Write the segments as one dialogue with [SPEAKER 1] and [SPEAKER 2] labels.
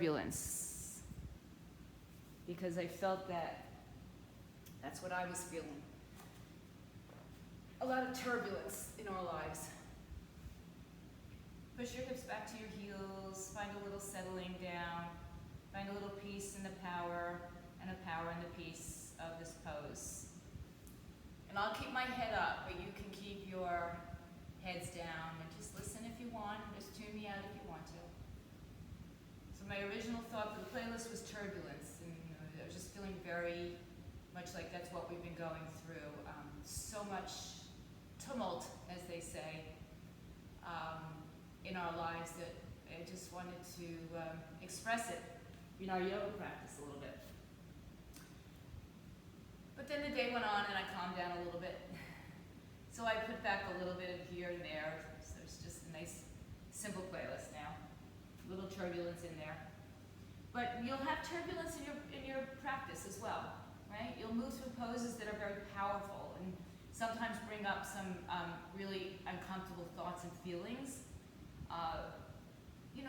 [SPEAKER 1] turbulence, because I felt that that's what I was feeling. A lot of turbulence in our lives. Push your hips back to your heels, find a little settling down, find a little peace in the power, and a power in the peace of this pose. And I'll keep my head up, but you can keep your heads down and just listen if you want, and just tune me out if you want to. So my original thought for the playlist was turbulence, and I was just feeling very much like that's what we've been going through. So much tumult, as they say, in our lives that I just wanted to express it in our yoga practice a little bit. But then the day went on and I calmed down a little bit. So I put back a little bit of here and there. So it's just a nice, simple playlist now. A little turbulence in there. But you'll have turbulence in your practice as well, right? You'll move through poses that are very powerful and sometimes bring up some really uncomfortable thoughts and feelings.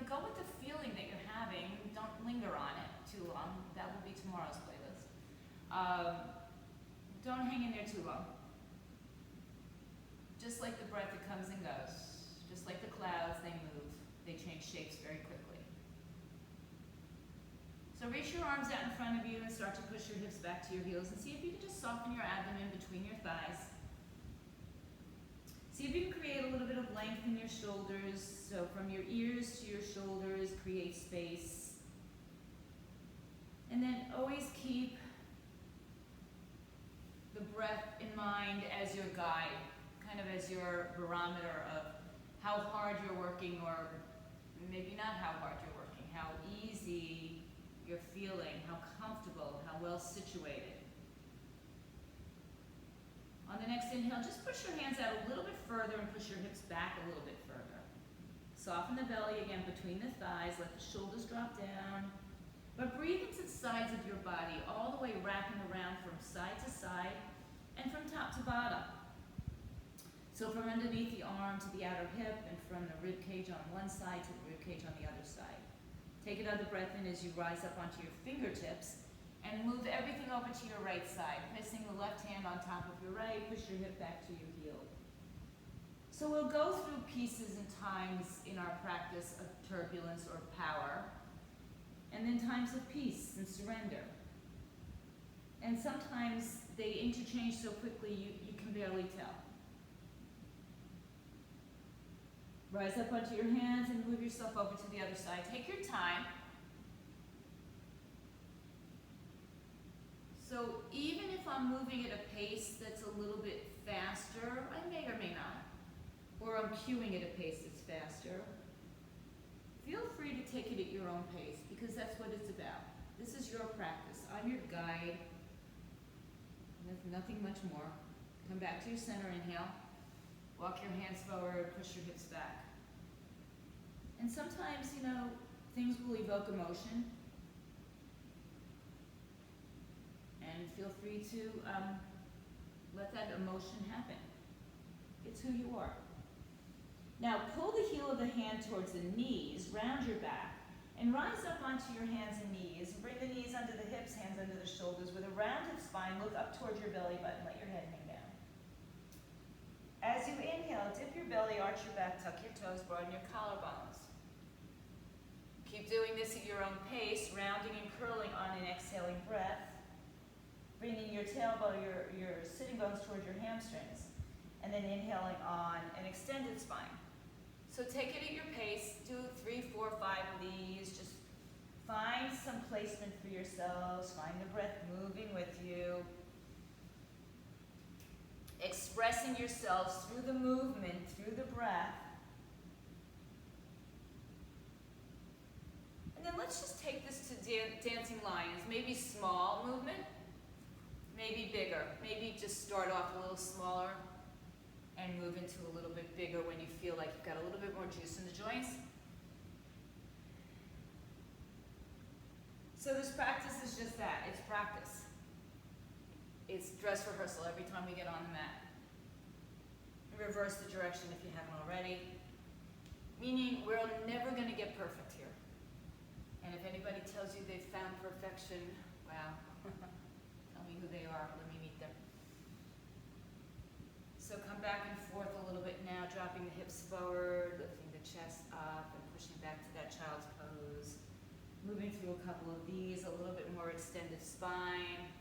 [SPEAKER 1] Go with the feeling that you're having. Don't linger on it too long. That will be tomorrow's playlist. Don't hang in there too long. Just like the breath, it comes and goes. Just like the clouds, they move. They change shapes very quickly. So reach your arms out in front of you and start to push your hips back to your heels and see if you can just soften your abdomen between your thighs. See if you can create a little bit of length in your shoulders. So from your ears to your shoulders, create space. And then always keep the breath in mind as your guide, kind of as your barometer of how hard you're working, or maybe not how hard you're working, how easy you're feeling, how comfortable, how well situated. On the next inhale, just push your hands out a little bit further and push your hips back a little bit further. Soften the belly again between the thighs, let the shoulders drop down. But breathe into the sides of your body, all the way wrapping around from side to side and from top to bottom. So from underneath the arm to the outer hip, and from the rib cage on one side to the rib cage on the other side. Take another breath in as you rise up onto your fingertips and move everything over to your right side, placing the left hand on top of your right, push your hip back to your heel. So we'll go through pieces and times in our practice of turbulence or power, and then times of peace and surrender. And sometimes they interchange so quickly you can barely tell. Rise up onto your hands and move yourself over to the other side. Take your time. So even if I'm moving at a pace that's a little bit faster, I may or may not, or I'm cueing at a pace that's faster, feel free to take it at your own pace, because that's what it's about. This is your practice. I'm your guide. Nothing much more. Come back to your center, inhale. Walk your hands forward, push your hips back. And sometimes, things will evoke emotion. And feel free to let that emotion happen. It's who you are. Now, pull the heel of the hand towards the knees, round your back, and rise up onto your hands and knees. Bring the knees under the hips, hands under the shoulders. With a rounded spine, look up towards your belly button, let your head hang down. As you inhale, dip your belly, arch your back, tuck your toes, broaden your collarbones. Keep doing this at your own pace, rounding and curling on an exhaling breath, bringing your tailbone, your sitting bones towards your hamstrings, and then inhaling on an extended spine. So take it at your pace, do 3, 4, 5 of these. Just find some placement for yourselves, find the breath moving with you. Expressing yourselves through the movement, through the breath. And then let's just take this to dancing lions. Maybe small movement, maybe bigger. Maybe just start off a little smaller and move into a little bit bigger when you feel like you've got a little bit more juice in the joints. So this practice is just that, it's practice. It's dress rehearsal every time we get on the mat. Reverse the direction if you haven't already. Meaning we're never going to get perfect here. And if anybody they've found perfection. Wow. Tell me who they are. Let me meet them. So come back and forth a little bit now, dropping the hips forward, lifting the chest up, and pushing back to that child's pose. Moving through a couple of these, a little bit more extended spine.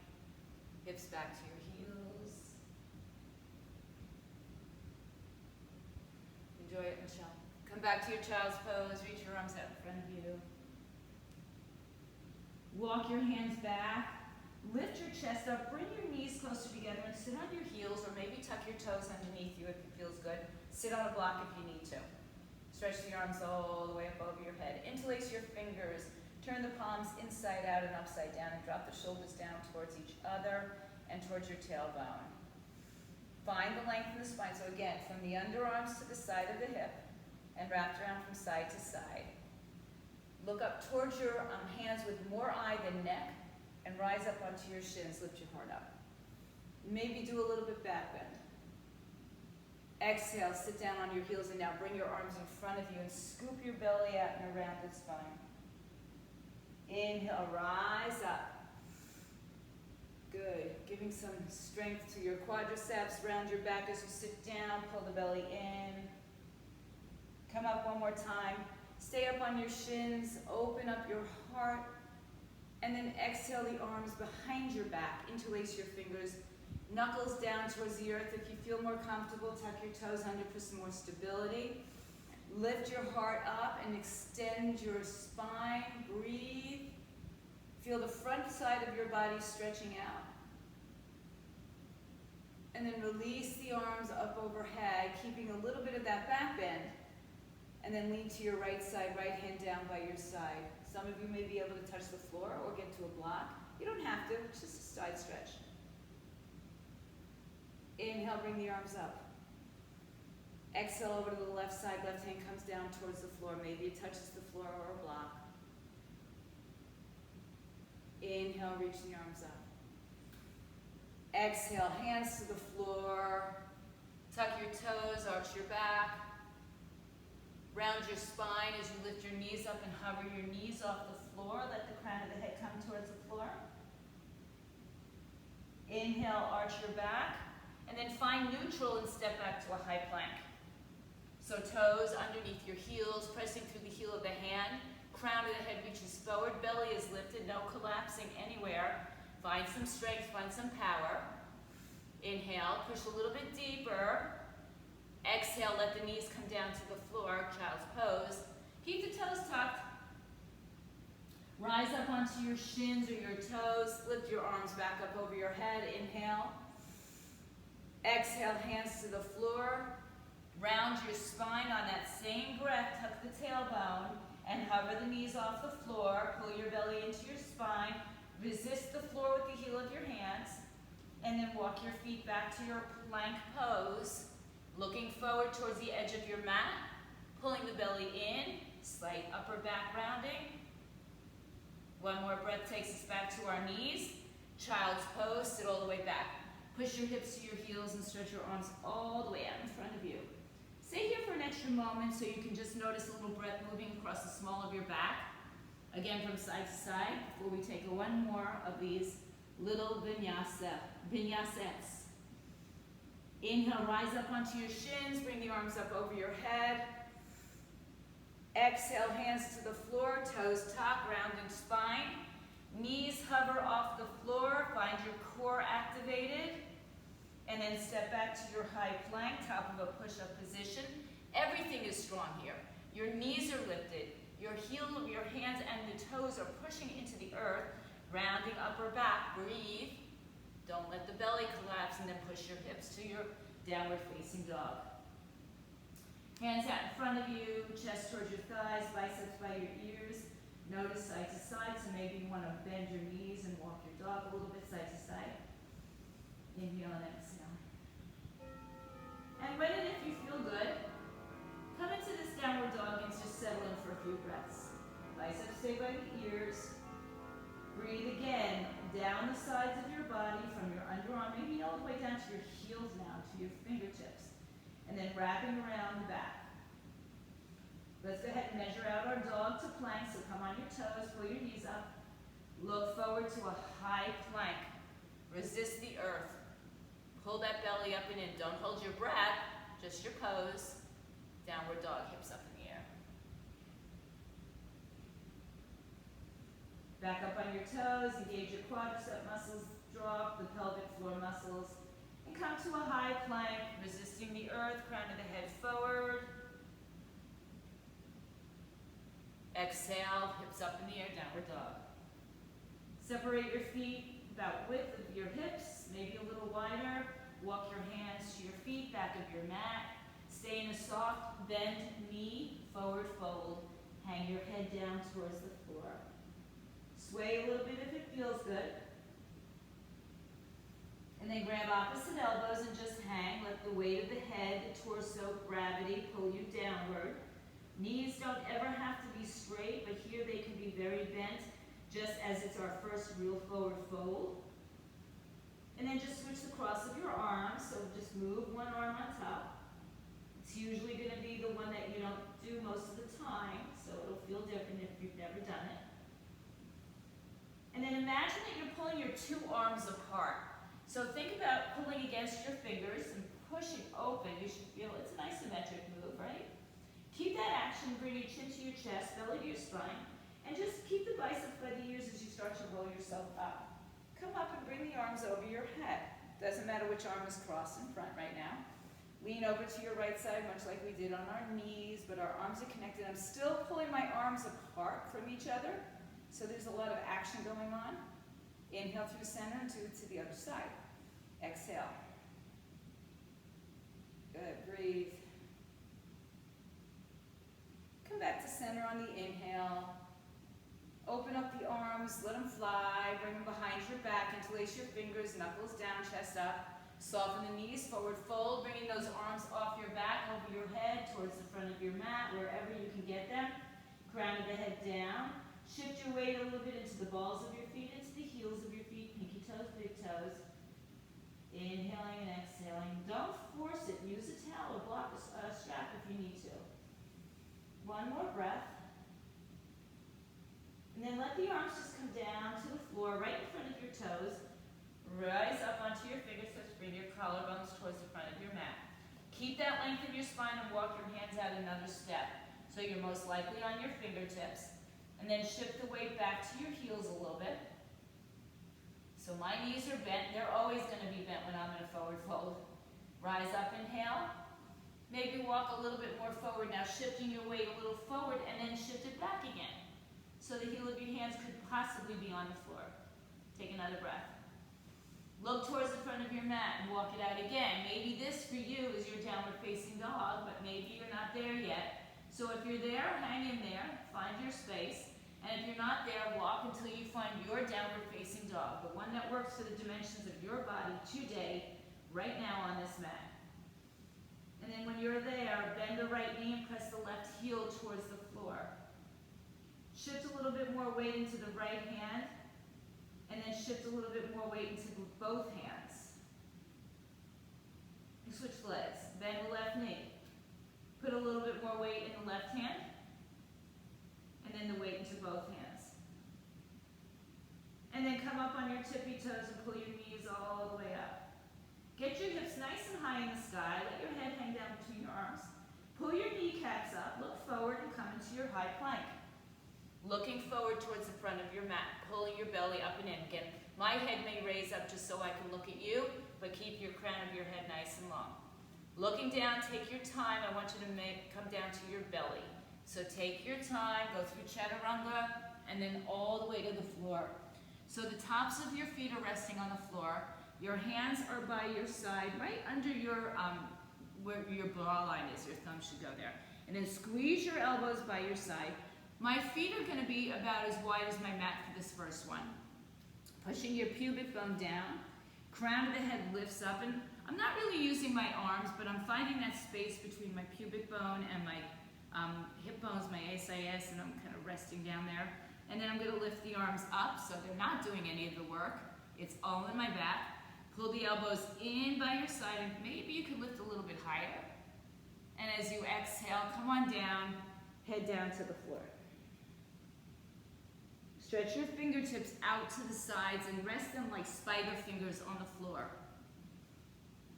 [SPEAKER 1] Hips back to your heels. Enjoy it, Michelle. Come back to your child's pose. Reach your arms out in front of you. Walk your hands back. Lift your chest up. Bring your knees closer together and sit on your heels, or maybe tuck your toes underneath you if it feels good. Sit on a block if you need to. Stretch the arms all the way up over your head. Interlace your fingers. Turn the palms inside out and upside down, and drop the shoulders down towards each other and towards your tailbone. Find the length in the spine. So again, from the underarms to the side of the hip and wrapped around from side to side. Look up towards your hands with more eye than neck, and rise up onto your shins. Lift your heart up. Maybe do a little bit back bend. Exhale, sit down on your heels, and now bring your arms in front of you and scoop your belly out in a rounded spine. Inhale, rise up. Good. Giving some strength to your quadriceps. Round your back as you sit down. Pull the belly in. Come up one more time. Stay up on your shins. Open up your heart. And then exhale the arms behind your back. Interlace your fingers. Knuckles down towards the earth. If you feel more comfortable, tuck your toes under for some more stability. Lift your heart up and extend your spine. Breathe. Feel the front side of your body stretching out. And then release the arms up overhead, keeping a little bit of that back bend. And then lean to your right side, right hand down by your side. Some of you may be able to touch the floor or get to a block. You don't have to, it's just a side stretch. Inhale, bring the arms up. Exhale over to the left side, left hand comes down towards the floor. Maybe it touches the floor or a block. Inhale, reach the arms up. Exhale, hands to the floor. Tuck your toes, arch your back. Round your spine as you lift your knees up and hover your knees off the floor. Let the crown of the head come towards the floor. Inhale, arch your back. And then find neutral and step back to a high plank. So toes underneath your heels, pressing through the heel of the hand. Crown of the head reaches forward, belly is lifted, no collapsing anywhere. Find some strength, find some power. Inhale, push a little bit deeper. Exhale, let the knees come down to the floor, child's pose. Keep the toes tucked. Rise up onto your shins or your toes. Lift your arms back up over your head. Inhale. Exhale, hands to the floor. Round your spine on that same breath. Tuck the tailbone and hover the knees off the floor. Pull your belly into your spine. Resist the floor with the heel of your hands. And then walk your feet back to your plank pose. Looking forward towards the edge of your mat. Pulling the belly in. Slight upper back rounding. One more breath takes us back to our knees. Child's pose, sit all the way back. Push your hips to your heels and stretch your arms all the way out in front of you. Stay here for an extra moment so you can just notice a little breath moving across the small of your back. Again, from side to side, before we take one more of these little vignettes. Inhale, rise up onto your shins, bring the arms up over your head. Exhale, hands to the floor, toes tuck, rounding spine. Knees hover off the floor, find your core activated. And then step back to your high plank, top of a push-up position. Everything is strong here. Your knees are lifted. Your hands and the toes are pushing into the earth, rounding upper back. Breathe. Don't let the belly collapse, and then push your hips to your downward facing dog. Hands out in front of you, chest towards your thighs, biceps by your ears. Notice side to side, so maybe you want to bend your knees and walk your dog a little bit side to side. Inhale and exhale. And when and if you feel good, come into this downward dog and just settle in for a few breaths. Biceps stay by the ears. Breathe again down the sides of your body from your underarm, maybe all the way down to your heels now, to your fingertips. And then wrapping around the back. Let's go ahead and measure out our dog to plank, so come on your toes, pull your knees up. Look forward to a high plank. Resist the earth. Pull that belly up and in. Don't hold your breath, just your pose. Downward dog, hips up in the air. Back up on your toes, engage your quadricep muscles, drop the pelvic floor muscles, and come to a high plank, resisting the earth, crown of the head forward. Exhale, hips up in the air, downward dog. Separate your feet about width of your hips, maybe a little wider. Walk your hands to your feet, back of your mat. Stay in a soft bent knee, forward fold. Hang your head down towards the floor. Sway a little bit if it feels good. And then grab opposite elbows and just hang. Let the weight of the head, torso, gravity pull you downward. Knees don't ever have to be straight, but here they can be very bent, just as it's our first real forward fold. And then just switch the cross of your arms, so just move one arm on top. It's usually going to be the one that you don't do most of the time, so it'll feel different if you've never done it. And then imagine that you're pulling your two arms apart. So think about pulling against your fingers and pushing open. You should feel it's an isometric move, right? Keep that action, bring your chin to your chest, belly to your spine, and just keep the biceps by the ears as you start to roll yourself up. Come up and bring the arms over your head. Doesn't matter which arm is crossed in front right now. Lean over to your right side, much like we did on our knees, but our arms are connected. I'm still pulling my arms apart from each other, so there's a lot of action going on. Inhale through center and to the other side. Exhale. Good, breathe. Come back to center on the inhale. Open up the arms, let them fly, bring them behind your back, interlace your fingers, knuckles down, chest up. Soften the knees, forward fold, bringing those arms off your back, over your head, towards the front of your mat, wherever you can get them. Crown of the head down. Shift your weight a little bit into the balls of your feet, into the heels of your feet, pinky toes, big toes. Inhaling and exhaling. Don't force it. Use a towel or block a strap if you need to. One more breath. And then let the arms just come down to the floor, right in front of your toes. Rise up onto your fingertips, bring your collarbones towards the front of your mat. Keep that length in your spine and walk your hands out another step. So you're most likely on your fingertips. And then shift the weight back to your heels a little bit. So my knees are bent. They're always going to be bent when I'm in a forward fold. Rise up, inhale. Maybe walk a little bit more forward. Now shifting your weight a little forward and then shift it back again. So the heel of your hands could possibly be on the floor. Take another breath. Look towards the front of your mat and walk it out again. Maybe this for you is your downward facing dog, but maybe you're not there yet. So if you're there, hang in there, find your space. And if you're not there, walk until you find your downward facing dog, the one that works for the dimensions of your body today, right now on this mat. And then when you're there, bend the right knee and press the left heel towards the floor. Shift a little bit more weight into the right hand, and then shift a little bit more weight into both hands. And switch legs. Bend the left knee. Put a little bit more weight in the left hand, and then the weight into both hands. And then come up on your tippy toes and pull your knees all the way up. Get your hips nice and high in the sky. Let your head hang down between your arms. Pull your kneecaps up, look forward, and come into your high plank. Looking forward towards the front of your mat, pulling your belly up and in. Again, my head may raise up just so I can look at you, but keep your crown of your head nice and long. Looking down, take your time. I want you to come down to your belly. So take your time, go through chaturanga, and then all the way to the floor. So the tops of your feet are resting on the floor. Your hands are by your side, right under your, where your bra line is. Your thumb should go there. And then squeeze your elbows by your side. My feet are going to be about as wide as my mat for this first one. Pushing your pubic bone down. Crown of the head lifts up. And I'm not really using my arms, but I'm finding that space between my pubic bone and my hip bones, my SIS, and I'm kind of resting down there. And then I'm going to lift the arms up, so they're not doing any of the work. It's all in my back. Pull the elbows in by your side, and maybe you can lift a little bit higher. And as you exhale, come on down, head down to the floor. Stretch your fingertips out to the sides and rest them like spider fingers on the floor.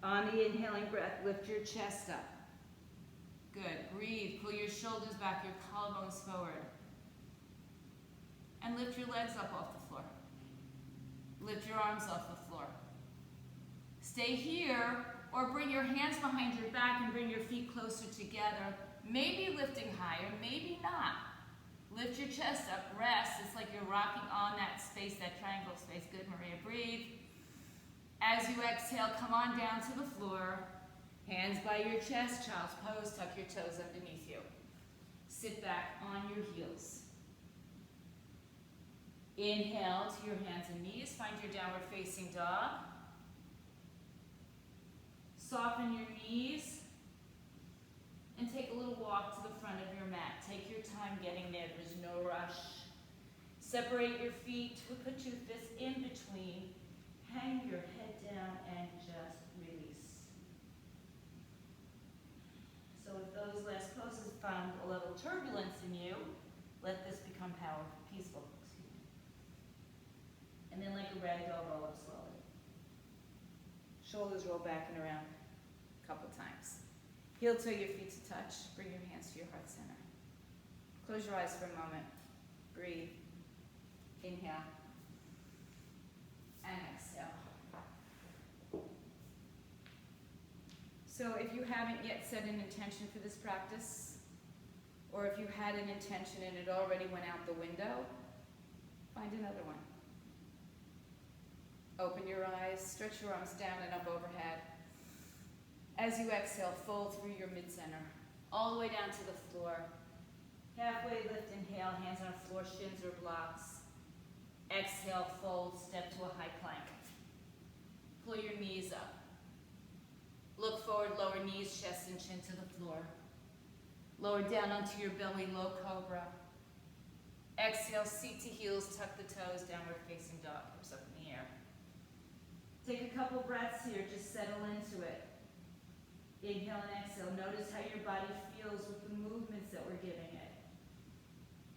[SPEAKER 1] On the inhaling breath, lift your chest up. Good. Breathe. Pull your shoulders back, your collarbones forward. And lift your legs up off the floor. Lift your arms off the floor. Stay here, or bring your hands behind your back and bring your feet closer together. Maybe lifting higher, maybe not. Lift your chest up, rest. It's like you're rocking on that space, that triangle space. Good, Maria, breathe. As you exhale, come on down to the floor. Hands by your chest, child's pose, tuck your toes underneath you. Sit back on your heels. Inhale to your hands and knees, find your downward facing dog. Soften your knees and take a little walk to the front of your mat. Take your time getting there, there's no rush. Separate your feet, put your fists in between, hang your head down and just release. So if those last poses found a little turbulence in you, let this become powerful, peaceful. And then like a rag doll, roll up slowly. Shoulders roll back and around a couple times. Heel toe your feet to touch. Bring your hands to your heart center. Close your eyes for a moment. Breathe. Inhale. And exhale. So if you haven't yet set an intention for this practice, or if you had an intention and it already went out the window, find another one. Open your eyes, stretch your arms down and up overhead. As you exhale, fold through your mid-center, all the way down to the floor. Halfway lift, inhale, hands on floor, shins or blocks. Exhale, fold, step to a high plank. Pull your knees up. Look forward, lower knees, chest and chin to the floor. Lower down onto your belly, low cobra. Exhale, seat to heels, tuck the toes, downward facing dog, hips up in the air. Take a couple breaths here, just settle into it. Inhale and exhale. Notice how your body feels with the movements that we're giving it.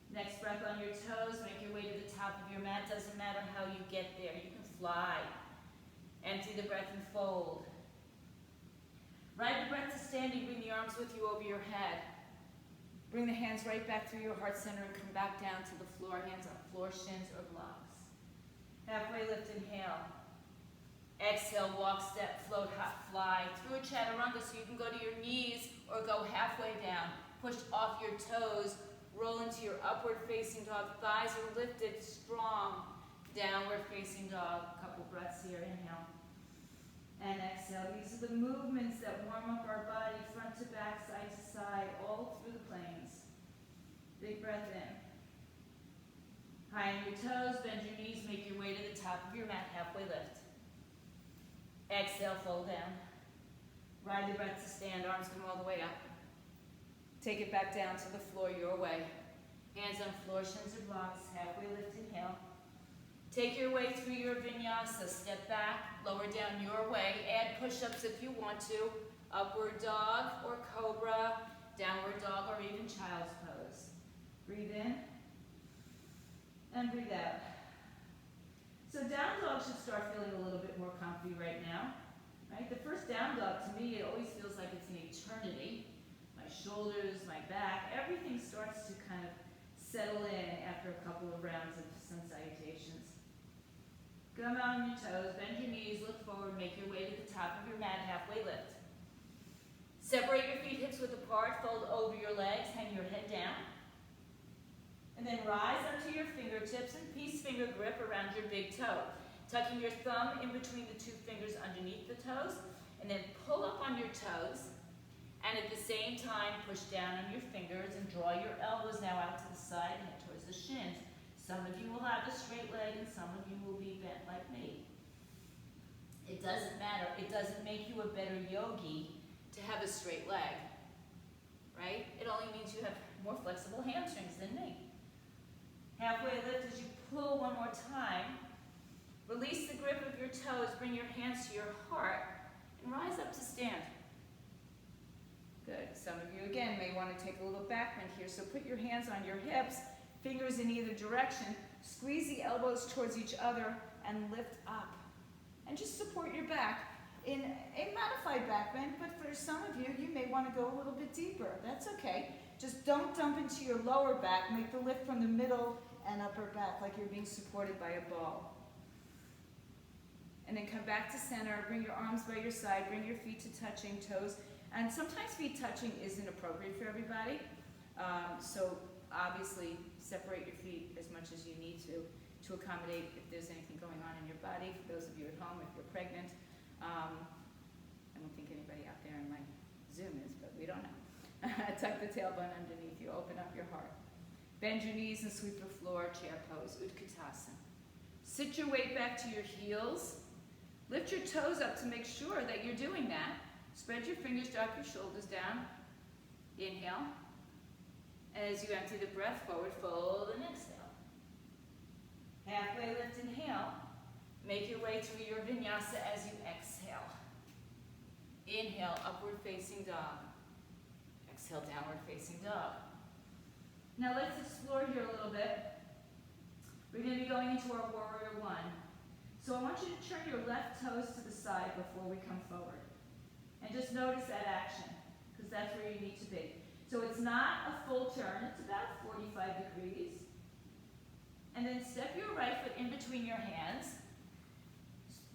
[SPEAKER 1] Next breath on your toes, make your way to the top of your mat. Doesn't matter how you get there, you can fly. Empty the breath and fold. Ride the breath to standing, bring the arms with you over your head. Bring the hands right back through your heart center and come back down to the floor, hands on floor, shins or blocks. Halfway lift, inhale. Exhale, walk, step, float, hop, fly through a chaturanga so you can go to your knees or go halfway down. Push off your toes, roll into your upward facing dog. Thighs are lifted, strong. Downward facing dog. A couple breaths here. Inhale and exhale. These are the movements that warm up our body front to back, side to side, all through the planes. Big breath in. High on your toes, bend your knees, make your way to the top of your mat, halfway lift. Exhale, fold down. Ride the breath to stand, arms come all the way up. Take it back down to the floor your way. Hands on floor, shins or blocks, halfway lift, inhale. Take your way through your vinyasa. Step back, lower down your way. Add push-ups if you want to. Upward dog or cobra, downward dog or even child's pose. Breathe in and breathe out. So down dog should start feeling a little bit more comfy right now. Right? The first down dog, to me, it always feels like it's an eternity. My shoulders, my back, everything starts to kind of settle in after a couple of rounds of sun salutations. Come on your toes, bend your knees, look forward, make your way to the top of your mat, halfway lift. Separate your feet hips width apart, fold over your legs, hang your head down. And then rise up to your fingertips and peace finger grip around your big toe. Tucking your thumb in between the two fingers underneath the toes, and then pull up on your toes. And at the same time, push down on your fingers and draw your elbows now out to the side and head towards the shins. Some of you will have a straight leg and some of you will be bent like me. It doesn't matter. It doesn't make you a better yogi to have a straight leg, right? It only means you have more flexible hamstrings than me. Halfway lift as you pull one more time. Release the grip of your toes, bring your hands to your heart, and rise up to stand. Good. Some of you, again, may want to take a little back bend here, so put your hands on your hips, fingers in either direction, Squeeze the elbows towards each other and lift up. And just support your back in a modified back bend, but for some of you, you may want to go a little bit deeper. That's okay. Just don't dump into your lower back. Make the lift from the middle and upper back like you're being supported by a ball. And then come back to center. Bring your arms by your side. Bring your feet to touching toes. And sometimes feet touching isn't appropriate for everybody. So obviously, separate your feet as much as you need to accommodate if there's anything going on in your body. For those of you at home, if you're pregnant, I don't think anybody out there in my Zoom is, but we don't know. Tuck the tailbone underneath you. Open up your heart. Bend your knees and sweep the floor. Chair pose. Utkatasana. Sit your weight back to your heels. Lift your toes up to make sure that you're doing that. Spread your fingers. Drop your shoulders down. Inhale. As you empty the breath forward, fold and exhale. Halfway lift, inhale. Make your way through your vinyasa as you exhale. Inhale, upward facing dog. Exhale, downward facing dog. Now let's explore here a little bit. We're going to be going into our warrior one. So I want you to turn your left toes to the side before we come forward. And just notice that action, because that's where you need to be. So it's not a full turn, it's about 45 degrees. And then step your right foot in between your hands.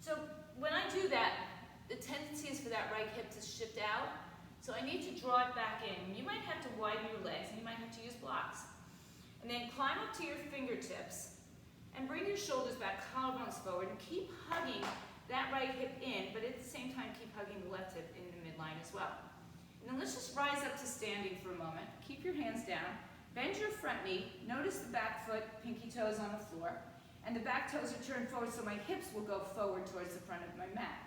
[SPEAKER 1] So when I do that, the tendency is for that right hip to shift out. So I need to draw it back in. You might have to widen your legs, and you might have to use blocks. And then climb up to your fingertips, and bring your shoulders back, collarbones forward, and keep hugging that right hip in, but at the same time keep hugging the left hip in the midline as well. And then let's just rise up to standing for a moment. Keep your hands down. Bend your front knee. Notice the back foot, pinky toes on the floor. And the back toes are turned forward, so my hips will go forward towards the front of my mat.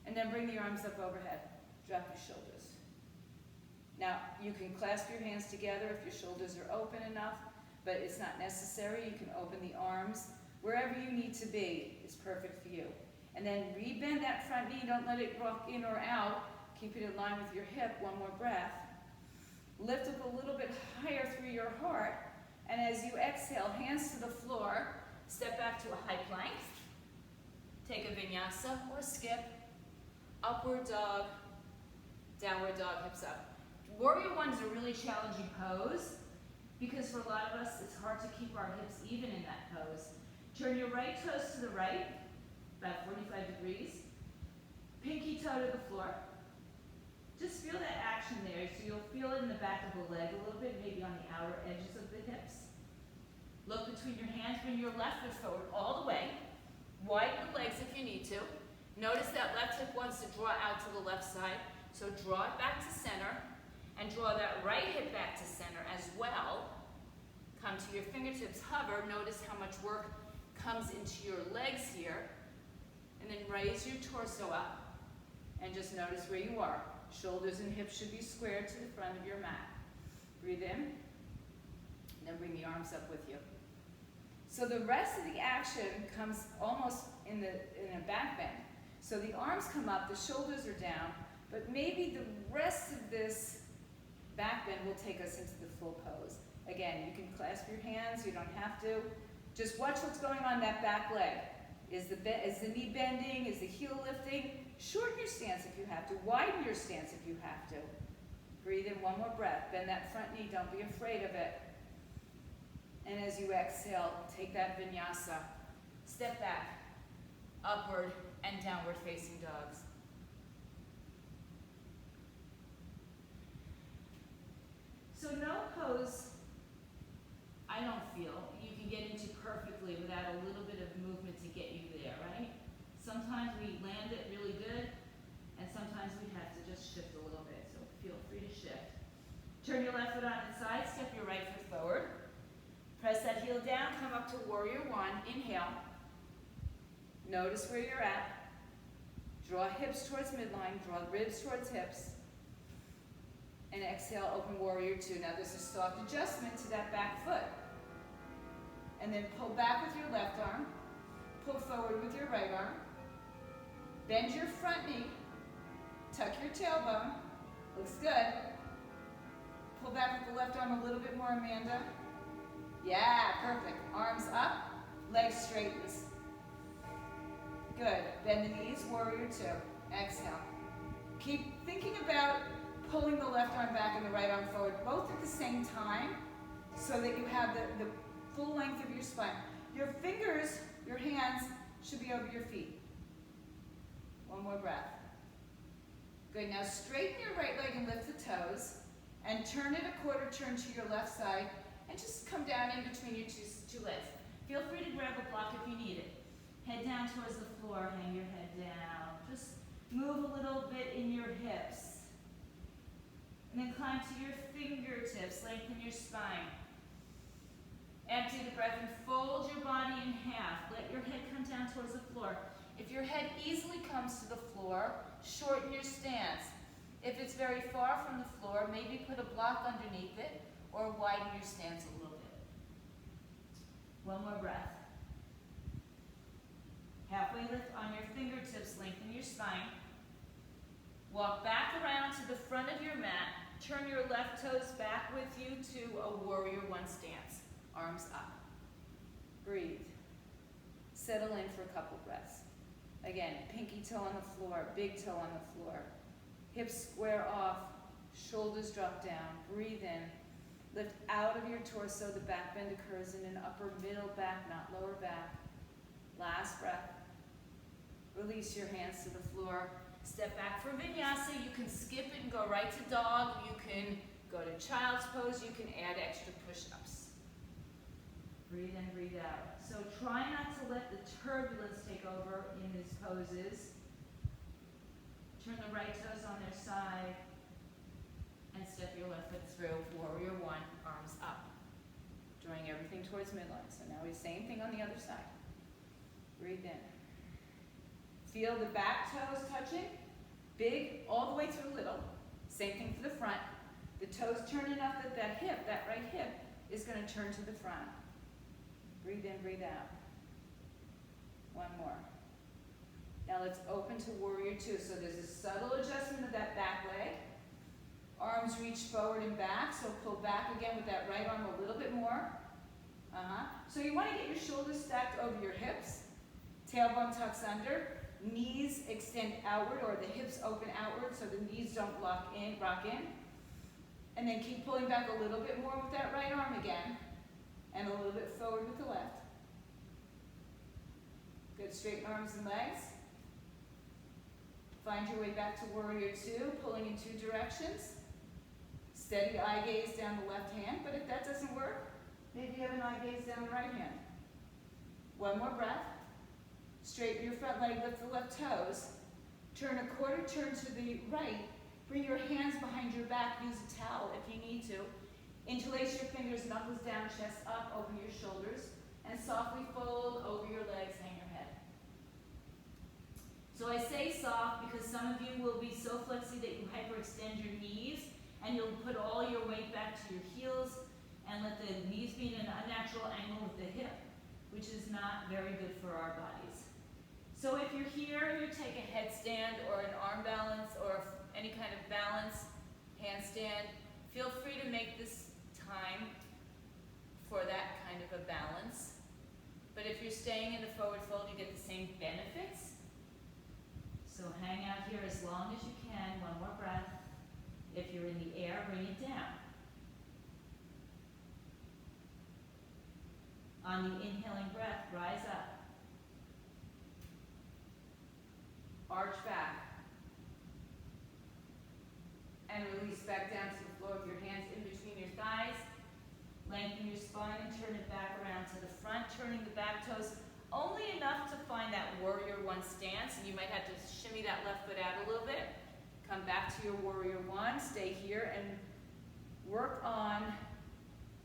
[SPEAKER 1] And then bring the arms up overhead. Drop your shoulders. Now, you can clasp your hands together if your shoulders are open enough, but it's not necessary. You can open the arms. Wherever you need to be is perfect for you. And then rebend that front knee. Don't let it rock in or out. Keep it in line with your hip. One more breath. Lift up a little bit higher through your heart. And as you exhale, hands to the floor. Step back to a high plank. Take a vinyasa or skip. Upward dog. Downward dog, hips up. Warrior one is a really challenging pose because for a lot of us, it's hard to keep our hips even in that pose. Turn your right toes to the right, about 45 degrees. Pinky toe to the floor. Just feel that action there. So you'll feel it in the back of the leg a little bit, maybe on the outer edges of the hips. Look between your hands, bring your left foot forward all the way. Widen the legs if you need to. Notice that left hip wants to draw out to the left side. So draw it back to center and draw that right hip back to center as well. Come to your fingertips, hover. Notice how much work comes into your legs here. And then raise your torso up and just notice where you are. Shoulders and hips should be squared to the front of your mat. Breathe in, and then bring the arms up with you. So the rest of the action comes almost in a back bend. So the arms come up, the shoulders are down, but maybe the rest of this back bend will take us into the full pose. Again, you can clasp your hands, you don't have to. Just watch what's going on in that back leg. Is the knee bending? Is the heel lifting? Shorten your stance if you have to. Widen your stance if you have to. Breathe in one more breath. Bend that front knee. Don't be afraid of it. And as you exhale, take that vinyasa. Step back, upward and downward facing dogs. So no pose, I don't feel, you can get into perfectly without a little bit of movement to get you there, right? Sometimes we land it really good, and sometimes we have to just shift a little bit, so feel free to shift. Turn your left foot on its side, step your right foot forward. Press that heel down, come up to warrior one, inhale. Notice where you're at. Draw hips towards midline, draw ribs towards hips. And exhale, open warrior two. Now there's a soft adjustment to that back foot. And then pull back with your left arm. Pull forward with your right arm. Bend your front knee. Tuck your tailbone. Looks good. Pull back with the left arm a little bit more, Amanda. Yeah, perfect. Arms up, legs straightens. Good. Bend the knees, warrior two. Exhale. Keep thinking about pulling the left arm back and the right arm forward, both at the same time, so that you have the full length of your spine. Your fingers, your hands, should be over your feet. One more breath. Good. Now straighten your right leg and lift the toes, and turn it a quarter turn to your left side, and just come down in between your two legs. Feel free to grab a block if you need it. Head down towards the floor, hang your head down. Just move a little bit in your hips. And then climb to your fingertips, lengthen your spine. Empty the breath and fold your body in half. Let your head come down towards the floor. If your head easily comes to the floor, shorten your stance. If it's very far from the floor, maybe put a block underneath it or widen your stance a little bit. One more breath. Halfway lift on your fingertips, lengthen your spine. Walk back around to the front of your mat. Turn your left toes back with you to a warrior one stance. Arms up. Breathe. Settle in for a couple breaths. Again, pinky toe on the floor, big toe on the floor. Hips square off, shoulders drop down. Breathe in. Lift out of your torso. The back bend occurs in an upper middle back, not lower back. Last breath. Release your hands to the floor. Step back for vinyasa. You can skip it and go right to dog. You can go to child's pose. You can add extra push-ups. Breathe in, breathe out. So try not to let the turbulence take over in these poses. Turn the right toes on their side and step your left foot through. Warrior one, arms up. Drawing everything towards midline. So now we same thing on the other side. Breathe in. Feel the back toes touching. Big all the way through little. Same thing for the front. The toes turn enough that that hip, that right hip, is going to turn to the front. Breathe in, breathe out. One more. Now let's open to warrior two. So there's a subtle adjustment of that back leg. Arms reach forward and back. So pull back again with that right arm a little bit more. So you want to get your shoulders stacked over your hips. Tailbone tucks under. Knees extend outward, or the hips open outward so the knees don't rock in. And then keep pulling back a little bit more with that right arm again. And a little bit forward with the left. Good, straighten arms and legs. Find your way back to warrior two, pulling in two directions. Steady eye gaze down the left hand, but if that doesn't work, maybe you have an eye gaze down the right hand. One more breath. Straighten your front leg, lift the left toes. Turn a quarter turn to the right. Bring your hands behind your back, use a towel if you need to. Interlace your fingers, knuckles down, chest up, open your shoulders, and softly fold over your legs, hang your head. So I say soft because some of you will be so flexy that you hyperextend your knees, and you'll put all your weight back to your heels, and let the knees be in an unnatural angle with the hip, which is not very good for our bodies. So if you're here and you take a headstand or an arm balance or any kind of balance, handstand, feel free to make this time for that kind of a balance. But if you're staying in the forward fold, you get the same benefits. So hang out here as long as you can. One more breath. If you're in the air, bring it down. On the inhaling breath, rise up. Arch back. And release back down to the floor with your hands in between your thighs. Lengthen your spine and turn it back around to the front, turning the back toes only enough to find that warrior one stance. And you might have to shimmy that left foot out a little bit. Come back to your warrior one. Stay here and work on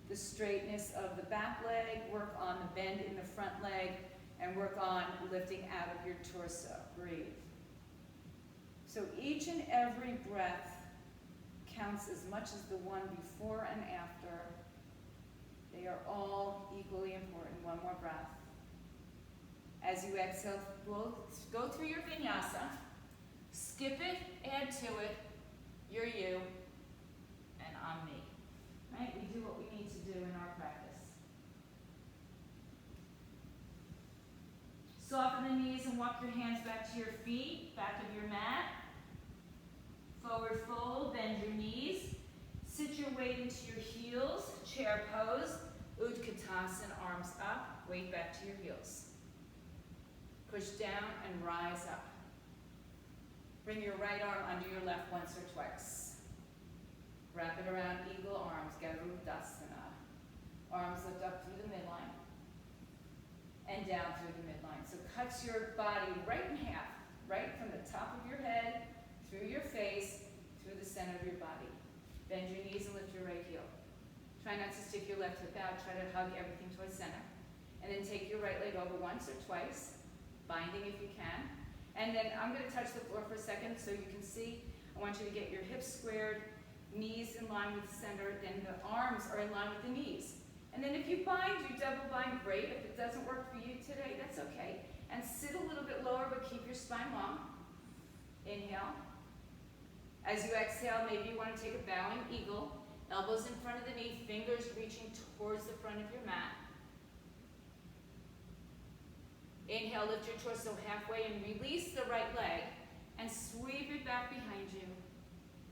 [SPEAKER 1] the straightness of the back leg, work on the bend in the front leg, and work on lifting out of your torso. Breathe. So each and every breath counts as much as the one before and after. They are all equally important. One more breath. As you exhale, go through your vinyasa. Skip it, add to it. You're you, and I'm me. Right? We do what we need to do in our practice. Soften the knees and walk your hands back to your feet, back of your mat. Forward fold, bend your knees. Sit your weight into your heels, chair pose. Utkatasana, arms up, weight back to your heels. Push down and rise up. Bring your right arm under your left once or twice. Wrap it around eagle arms, Garudasana. Arms lift up through the midline and down through the midline. So cuts your body right in half, right from the top of your head, through your face, through the center of your body. Bend your knees and lift your right heel. Try not to stick your left hip out. Try to hug everything towards center. And then take your right leg over once or twice, binding if you can. And then I'm going to touch the floor for a second so you can see. I want you to get your hips squared, knees in line with the center, then the arms are in line with the knees. And then if you bind, you double bind, great. If it doesn't work for you today, that's okay. And sit a little bit lower, but keep your spine long. Inhale. As you exhale, maybe you want to take a bowing eagle. Elbows in front of the knee, fingers reaching towards the front of your mat. Inhale, lift your torso halfway and release the right leg and sweep it back behind you.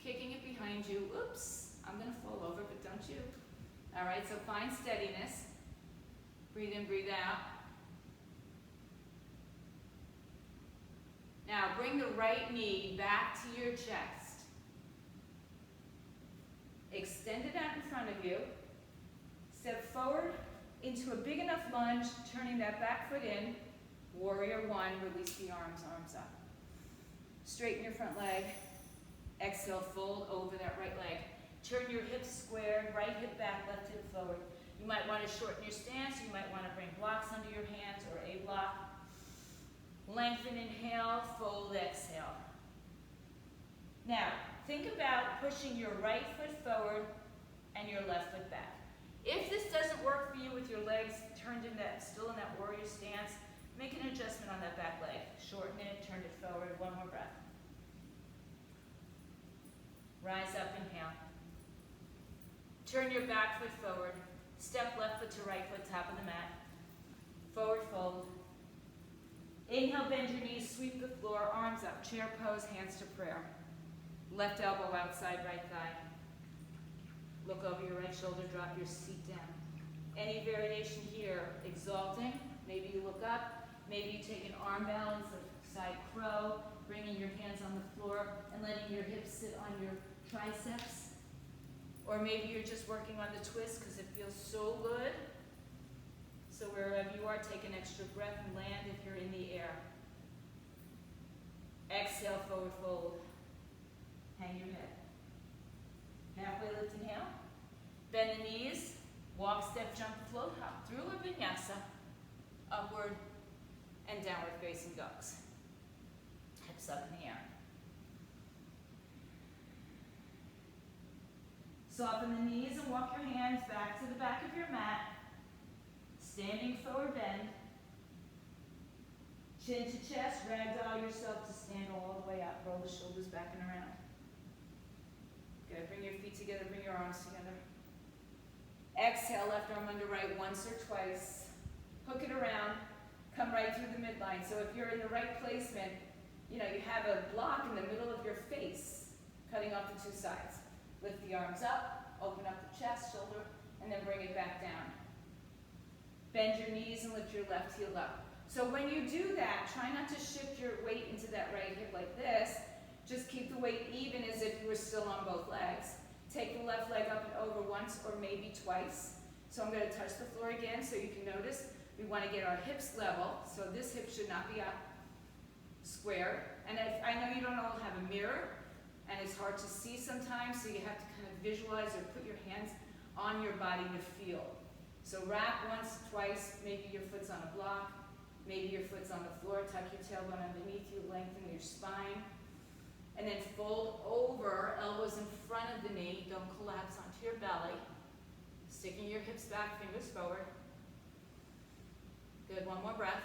[SPEAKER 1] Kicking it behind you. Oops, I'm going to fall over, but don't you. All right, so find steadiness. Breathe in, breathe out. Now, bring the right knee back to your chest. Extend it out in front of you. Step forward into a big enough lunge, turning that back foot in. Warrior one, release the arms, arms up. Straighten your front leg. Exhale, fold over that right leg. Turn your hips square, right hip back, left hip forward. You might want to shorten your stance. You might want to bring blocks under your hands or a block. Lengthen, inhale, fold, exhale. Now, think about pushing your right foot forward and your left foot back. If this doesn't work for you with your legs turned in that, still in that warrior stance, make an adjustment on that back leg. Shorten it, turn it forward, one more breath. Rise up, inhale. Turn your back foot forward. Step left foot to right foot, top of the mat. Forward fold. Inhale, bend your knees, sweep the floor, arms up, chair pose, hands to prayer. Left elbow outside right thigh. Look over your right shoulder, drop your seat down. Any variation here, exalting. Maybe you look up. Maybe you take an arm balance of side crow, bringing your hands on the floor and letting your hips sit on your triceps. Or maybe you're just working on the twist because it feels so good. So wherever you are, take an extra breath and land if you're in the air. Exhale, forward fold. Hang your head. Halfway lift, inhale. Bend the knees. Walk, step, jump, float, hop through a vinyasa. Upward and downward facing dogs. Hips up in the air. Soften the knees and walk your hands back to the back of your mat. Standing forward bend. Chin to chest, ragdoll yourself to stand all the way up. Roll the shoulders back and around. Good, bring your feet together, bring your arms together. Exhale, left arm under right once or twice. Hook it around, come right through the midline. So if you're in the right placement, you have a block in the middle of your face, cutting off the two sides. Lift the arms up, open up the chest, shoulder, and then bring it back down. Bend your knees and lift your left heel up. So when you do that, try not to shift your weight into that right hip like this. Just keep the weight even as if you were still on both legs. Take the left leg up and over once or maybe twice. So I'm going to touch the floor again so you can notice we want to get our hips level. So this hip should not be up. Square. And I know you don't all have a mirror, and it's hard to see sometimes, so you have to kind of visualize or put your hands on your body to feel. So wrap once, twice, maybe your foot's on a block, maybe your foot's on the floor, tuck your tailbone underneath you, lengthen your spine, and then fold over, elbows in front of the knee, don't collapse onto your belly, sticking your hips back, fingers forward. Good, one more breath.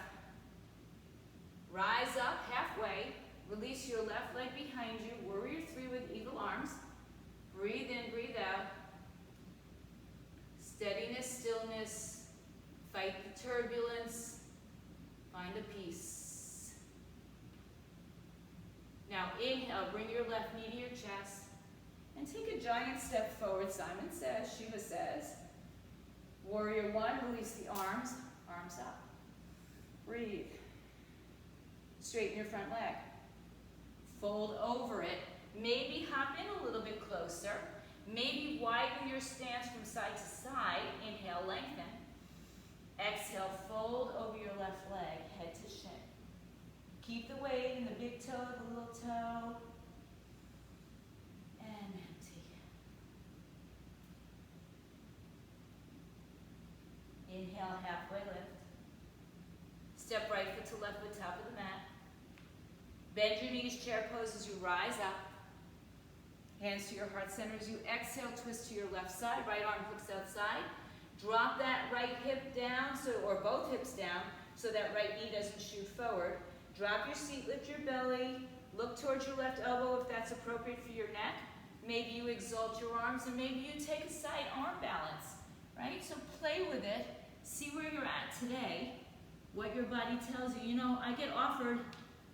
[SPEAKER 1] Rise up halfway. Release your left leg behind you. Warrior three with eagle arms. Breathe in, breathe out. Steadiness, stillness. Fight the turbulence. Find a peace. inhale, bring your left knee to your chest. And take a giant step forward. Simon says, Shiva says. Warrior one, release the arms, arms up. Breathe. Straighten your front leg. Fold over it. Maybe hop in a little bit closer. Maybe widen your stance from side to side. Inhale, lengthen. Exhale, fold over your left leg, head to shin. Keep the weight in the big toe, the little toe. And empty. Inhale, halfway lift. Step right foot to left foot, top of the mat. Bend your knees, chair pose as you rise up. Hands to your heart center as you exhale, twist to your left side, right arm hooks outside. Drop that right hip down, or both hips down, so that right knee doesn't shoot forward. Drop your seat, lift your belly, look towards your left elbow if that's appropriate for your neck. Maybe you exalt your arms, and maybe you take a side arm balance, right? So play with it, see where you're at today, what your body tells you. You know, I get offered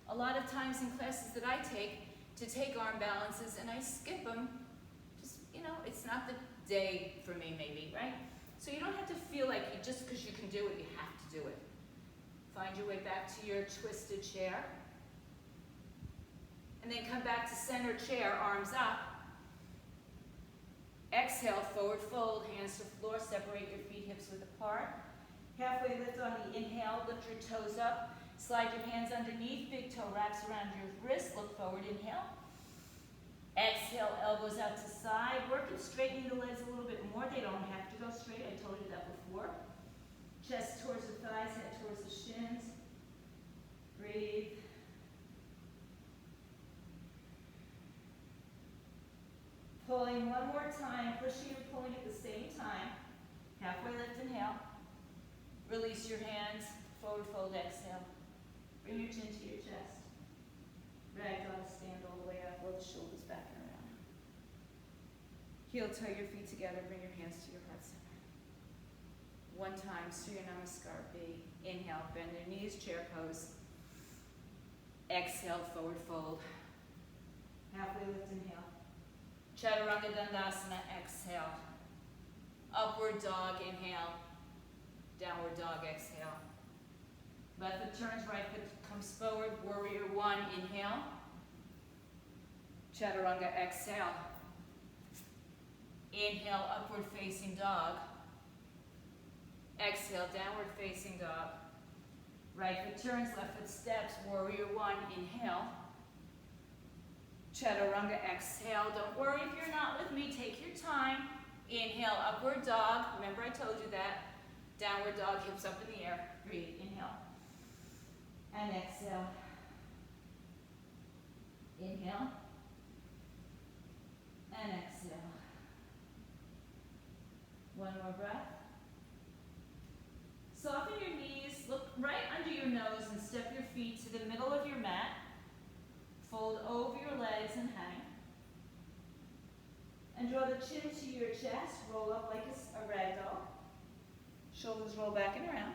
[SPEAKER 1] a lot of times in classes that I take to take arm balances, and I skip them. Just, you know, it's not the day for me maybe, right? So you don't have to feel like just because you can do it, you have to do it. Find your way back to your twisted chair. And then come back to center chair, arms up. Exhale, forward fold, hands to floor, separate your feet, hips width apart. Halfway lift on the inhale, lift your toes up. Slide your hands underneath, big toe wraps around your wrist, look forward, inhale. Exhale, elbows out to side. Work at straightening the legs a little bit more. They don't have to go straight, I told you that before. Chest towards the thighs, head towards the shins. Breathe. Pulling one more time, pushing and pulling at the same time. Halfway lift, inhale. Release your hands, forward fold, exhale. Bring your chin to your chest. Ragdoll, stand all the way up, roll the shoulders back and around. Heel toe your feet together, bring your hands to your heart center. One time, Surya Namaskar B. Inhale, bend your knees, chair pose. Exhale, forward fold. Halfway lift, inhale. Chaturanga Dandasana, exhale. Upward dog, inhale. Downward dog, exhale. Left foot turns, right foot comes forward. Warrior one, inhale. Chaturanga, exhale. Inhale, upward facing dog. Exhale, downward facing dog. Right foot turns, left foot steps. Warrior one, inhale. Chaturanga, exhale. Don't worry if you're not with me, take your time. Inhale, upward dog. Remember I told you that. Downward dog, hips up in the air. Breathe, inhale. And exhale. Inhale. And exhale. One more breath. Soften your knees, look right under your nose and step your feet to the middle of your mat. Fold over your legs and hang. And draw the chin to your chest, roll up like a ragdoll. Shoulders roll back and around.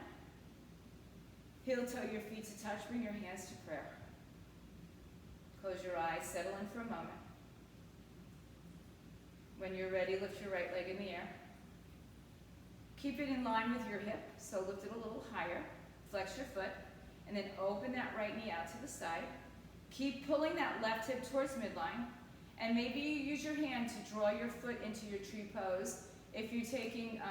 [SPEAKER 1] Heel toe your feet to touch, bring your hands to prayer. Close your eyes, settle in for a moment. When you're ready, lift your right leg in the air. Keep it in line with your hip, so lift it a little higher. Flex your foot, and then open that right knee out to the side. Keep pulling that left hip towards midline, and maybe you use your hand to draw your foot into your tree pose. If you're taking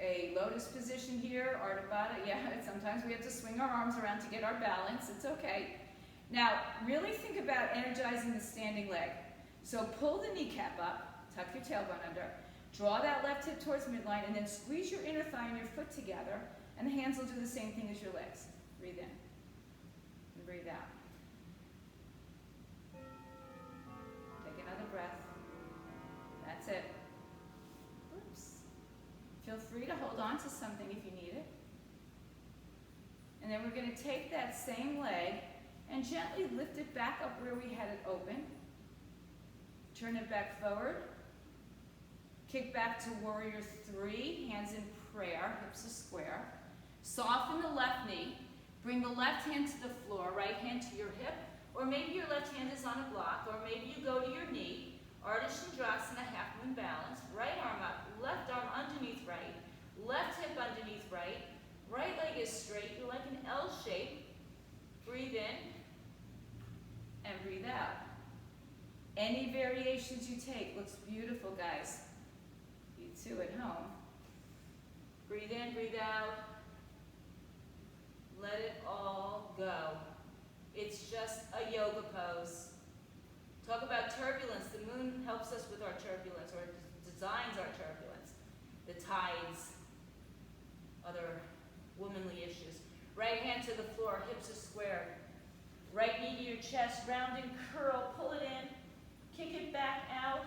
[SPEAKER 1] a lotus position here, Ardha Baddha, yeah, sometimes we have to swing our arms around to get our balance, it's okay. Now, really think about energizing the standing leg. So pull the kneecap up, tuck your tailbone under, draw that left hip towards midline, and then squeeze your inner thigh and your foot together, and the hands will do the same thing as your legs. Breathe in, and breathe out. Take another breath. That's it. Feel free to hold on to something if you need it. And then we're going to take that same leg and gently lift it back up where we had it open. Turn it back forward. Kick back to warrior three, hands in prayer, hips are square. Soften the left knee. Bring the left hand to the floor, right hand to your hip, Or maybe your left hand is on a block, or maybe you go to your knee, Ardha Chandrasana, half moon balance, right arm up, left arm underneath right, left hip underneath right, right leg is straight, you're like an L shape. Breathe in and breathe out. Any variations you take looks beautiful, guys. You too at home. Breathe in, breathe out. Let it all go. It's just a yoga pose. Talk about turbulence. The moon helps us with our turbulence, or designs our turbulence. The tides, other womanly issues. Right hand to the floor, hips are squared. Right knee to your chest, round and curl, pull it in, kick it back out,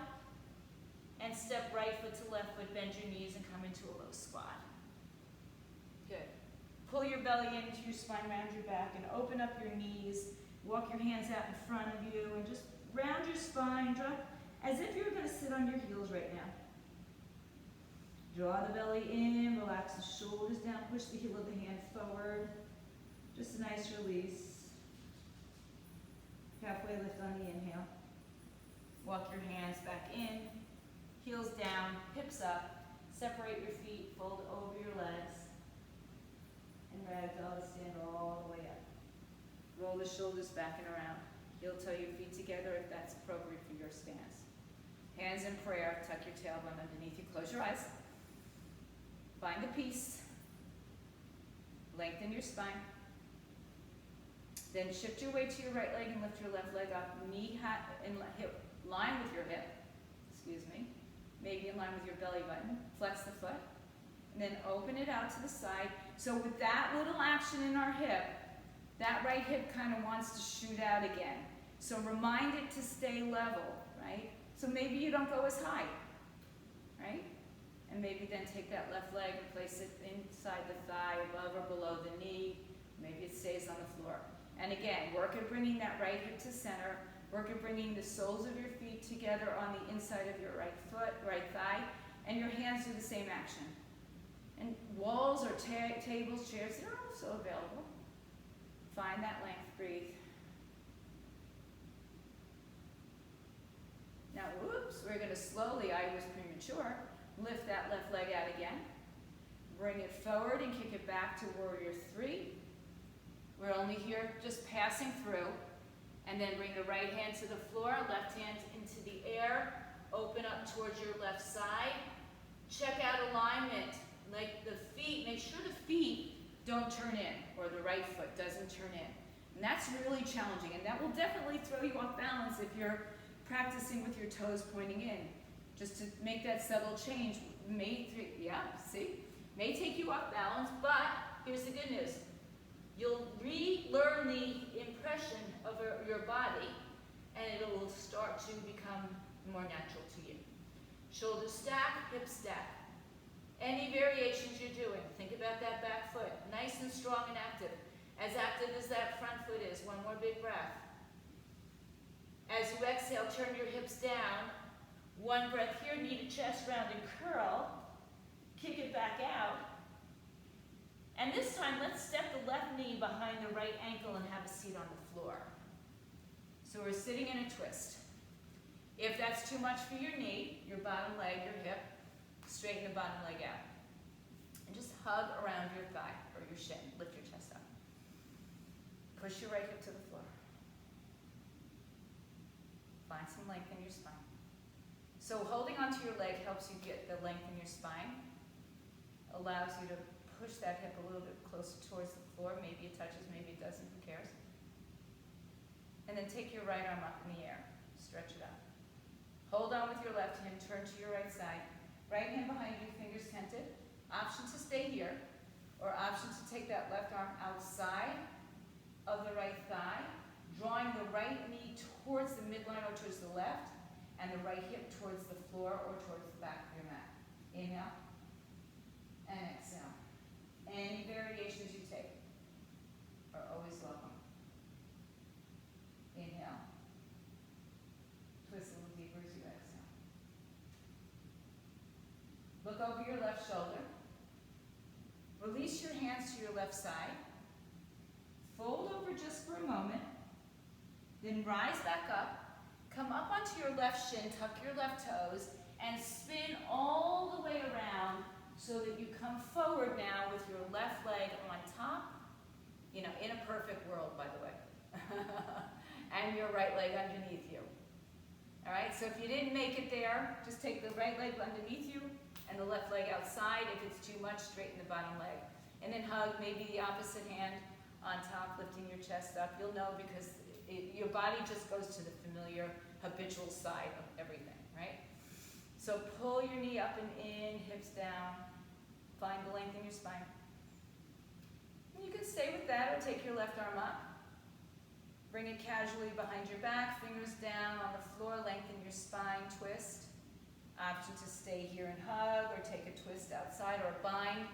[SPEAKER 1] and step right foot to left foot, bend your knees and come into a low squat. Good. Pull your belly into your spine, round your back, and open up your knees. Walk your hands out in front of you, and just round your spine, drop as if you were going to sit on your heels right now. Draw the belly in, relax the shoulders down, push the heel of the hand forward. Just a nice release. Halfway lift on the inhale. Walk your hands back in, heels down, hips up. Separate your feet, fold over your legs. And ragdoll to stand all the way up. Roll the shoulders back and around. Heel toe your feet together if that's appropriate for your stance. Hands in prayer, tuck your tailbone underneath you, close your eyes. Find the peace. Lengthen your spine. Then shift your weight to your right leg and lift your left leg up. Knee in hip line with your hip. Maybe in line with your belly button. Flex the foot. And then open it out to the side. So with that little action in our hip, that right hip kind of wants to shoot out again. So remind it to stay level, right? So maybe you don't go as high, right? And maybe then take that left leg and place it inside the thigh, above or below the knee. Maybe it stays on the floor. And again, work at bringing that right hip to center. Work at bringing the soles of your feet together on the inside of your right foot, right thigh, and your hands do the same action. And walls or tables, chairs, they're also available. Find that length, breathe. Now, whoops, we're going to slowly, I was premature, lift that left leg out again. Bring it forward and kick it back to warrior three. We're only here just passing through. And then bring the right hand to the floor, left hand into the air. Open up towards your left side. Check out alignment. Like the feet, make sure the feet don't turn in, or the right foot doesn't turn in. And that's really challenging, and that will definitely throw you off balance if you're practicing with your toes pointing in. Just to make that subtle change may take you off balance, but here's the good news. You'll relearn the impression of your body, and it will start to become more natural to you. Shoulders stack, hips stack. Any variations you're doing, think about that back foot, nice and strong and active as that front foot is. One more big breath. As you exhale, turn your hips down. One breath here, knee to chest, round and curl. Kick it back out. And this time, let's step the left knee behind the right ankle and have a seat on the floor. So we're sitting in a twist. If that's too much for your knee, your bottom leg, your hip, straighten the bottom leg out. And just hug around your thigh or your shin. Lift your chest up. Push your right hip to the floor. Find some length in your spine. So holding onto your leg helps you get the length in your spine. Allows you to push that hip a little bit closer towards the floor. Maybe it touches, maybe it doesn't, who cares? And then take your right arm up in the air. Stretch it up. Hold on with your left hand, turn to your right side. Right hand behind you, fingers tented. Option to stay here, or option to take that left arm outside of the right thigh, drawing the right knee towards the midline or towards the left, and the right hip towards the floor or towards the back of your mat. Inhale, and exhale. Any variations you take are always welcome. Inhale. Twist a little deeper as you exhale. Look over your left shoulder. Release your hands to your left side. Fold over just for a moment. Then rise back up, come up onto your left shin, tuck your left toes, and spin all the way around so that you come forward now with your left leg on top, you know, in a perfect world, by the way, and your right leg underneath you. All right, so if you didn't make it there, just take the right leg underneath you and the left leg outside. If it's too much, straighten the bottom leg. And then hug maybe the opposite hand on top, lifting your chest up. You'll know because your body just goes to the familiar, habitual side of everything, right? So pull your knee up and in, hips down. Find the length in your spine. And you can stay with that or take your left arm up. Bring it casually behind your back, fingers down on the floor, lengthen your spine, twist. Option to stay here and hug or take a twist outside or bind,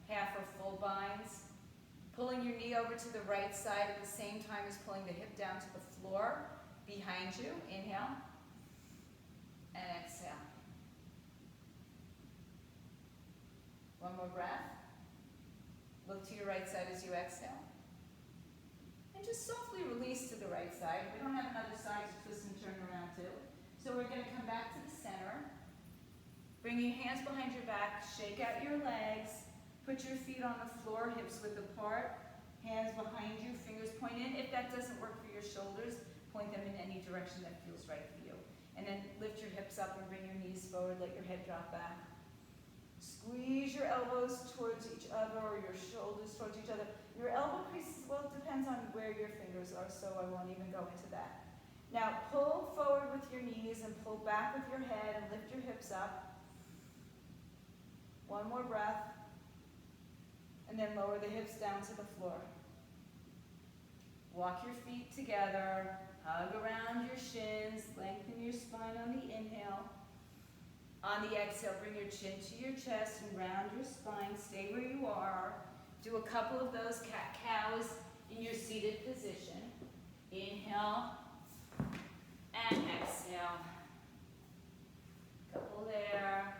[SPEAKER 1] half or full binds. Pulling your knee over to the right side at the same time as pulling the hip down to the floor behind you. Inhale and exhale. One more breath. Look to your right side as you exhale. And just softly release to the right side. We don't have another side to twist and turn around to. So we're going to come back to the center. Bring your hands behind your back. Shake out your legs. Put your feet on the floor, hips width apart. Hands behind you, fingers point in. If that doesn't work for your shoulders, point them in any direction that feels right for you. And then lift your hips up and bring your knees forward. Let your head drop back. Squeeze your elbows towards each other or your shoulders towards each other. Your elbow creases, well, it depends on where your fingers are, so I won't even go into that. Now pull forward with your knees and pull back with your head and lift your hips up. One more breath. And then lower the hips down to the floor. Walk your feet together. Hug around your shins. Lengthen your spine on the inhale. On the exhale, bring your chin to your chest and round your spine. Stay where you are. Do a couple of those cat-cows in your seated position. Inhale and exhale. Couple there.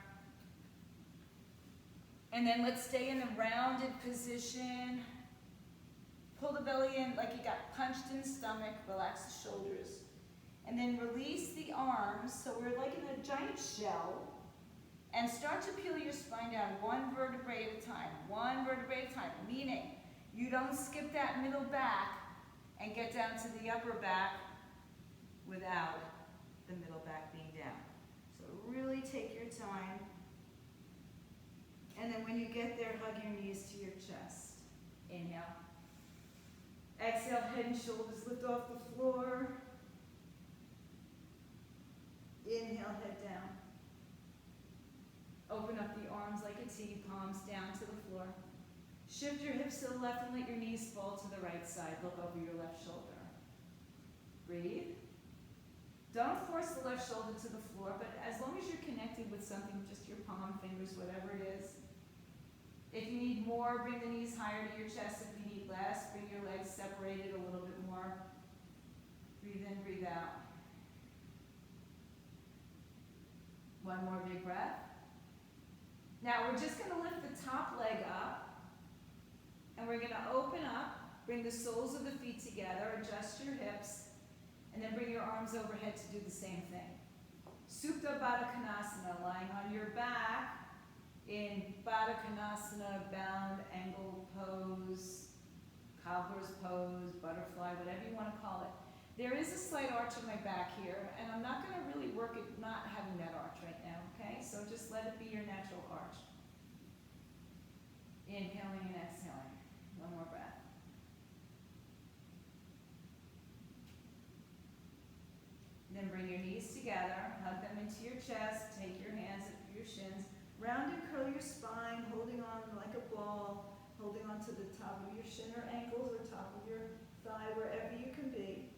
[SPEAKER 1] And then let's stay in the rounded position. Pull the belly in like you got punched in the stomach. Relax the shoulders. And then release the arms, so we're like in a giant shell. And start to peel your spine down one vertebrae at a time. One vertebrae at a time, meaning you don't skip that middle back and get down to the upper back without the middle back being down. So really take your time. And then when you get there, hug your knees to your chest. Inhale. Exhale, head and shoulders lift off the floor. Inhale, head down. Open up the arms like a T, palms down to the floor. Shift your hips to the left and let your knees fall to the right side. Look over your left shoulder. Breathe. Don't force the left shoulder to the floor, but as long as you're connected with something, just your palm, fingers, whatever it is. If you need more, bring the knees higher to your chest. If you need less, bring your legs separated a little bit more. Breathe in, breathe out. One more big breath. Now we're just going to lift the top leg up, and we're going to open up, bring the soles of the feet together, adjust your hips, and then bring your arms overhead to do the same thing. Supta Baddha Konasana, lying on your back in Baddha Konasana, bound angle pose, cobbler's pose, butterfly, whatever you want to call it. There is a slight arch in my back here, and I'm not going to really work at not having that arch right now, okay? So just let it be your natural arch. Inhaling and exhaling. One more breath. Then bring your knees together, hug them into your chest, take your hands up your shins, round and curl your spine, holding on like a ball, holding on to the top of your shin or ankles or top of your thigh, wherever you can be.